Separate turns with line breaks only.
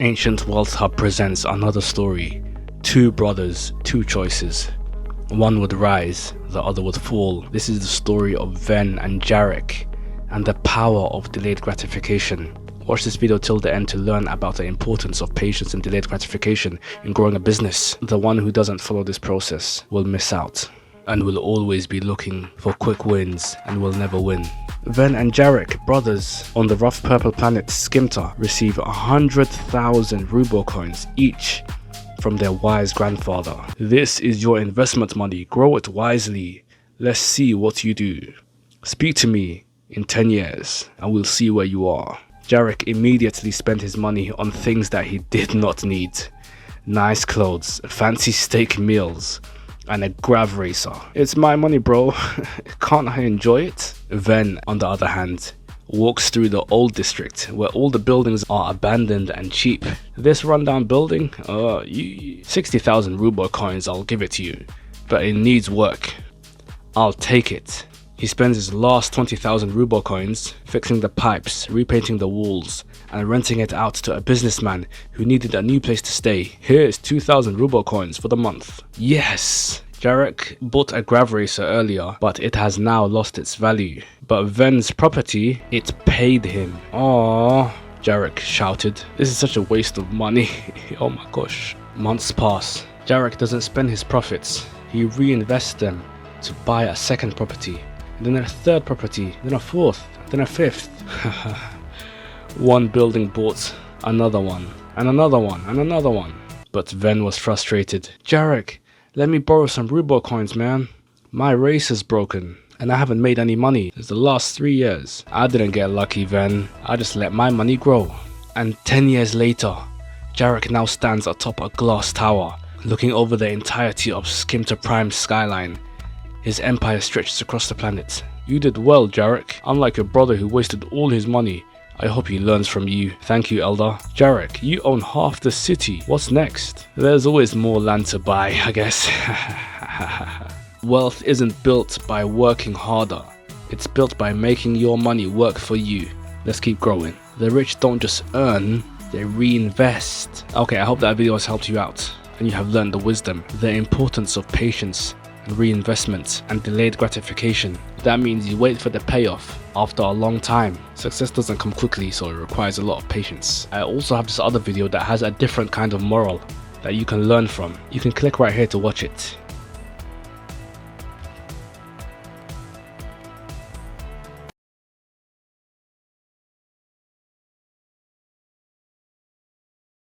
Ancient Wealth Hub presents another story. Two brothers, two choices. One would rise, the other would fall. This is the story of Ven and Jarek and the power of delayed gratification. Watch this video till the end to learn about the importance of patience and delayed gratification in growing a business. The one who doesn't follow this process will miss out and will always be looking for quick wins and will never win. Ven and Jarek, brothers on the rough purple planet Skimta, receive 100,000 ruble coins each from their wise grandfather. This is your investment money. Grow it wisely. Let's see what you do. Speak to me in 10 years and we'll see where you are. Jarek immediately spent his money on things that he did not need. Nice clothes, fancy steak meals, and a grav racer. It's my money, bro. Can't I enjoy it? Ven, on the other hand, walks through the old district where all the buildings are abandoned and cheap. This rundown building, 60,000 ruble coins, I'll give it to you, but it needs work. I'll take it. He spends his last 20,000 ruble coins fixing the pipes, repainting the walls, and renting it out to a businessman who needed a new place to stay. Here's 2,000 ruble coins for the month. Yes! Jarek bought a grav racer earlier, but it has now lost its value. But Ven's property, it paid him. Aww, Jarek shouted. This is such a waste of money. Oh my gosh. Months pass. Jarek doesn't spend his profits. He reinvests them to buy a second property, then a third property, then a fourth, then a fifth. One building bought another one, and another one, and another one. But Ven was frustrated. Jarek, let me borrow some ruble coins, man. My racer's broken, and I haven't made any money since the last 3 years. I didn't get lucky, Ven. I just let my money grow. And 10 years later, Jarek now stands atop a glass tower, looking over the entirety of Skimta Prime's skyline. His empire stretches across the planet. You did well, Jarek. Unlike your brother who wasted all his money, I hope he learns from you. Thank you, Elder. Jarek, you own half the city. What's next? There's always more land to buy, I guess. Wealth isn't built by working harder. It's built by making your money work for you. Let's keep growing. The rich don't just earn, they reinvest. Okay, I hope that video has helped you out and you have learned the wisdom, the importance of patience, reinvestment, and delayed gratification. That means you wait for the payoff after a long time. Success doesn't come quickly, so it requires a lot of patience. I also have this other video that has a different kind of moral that you can learn from. You can click right here to watch it.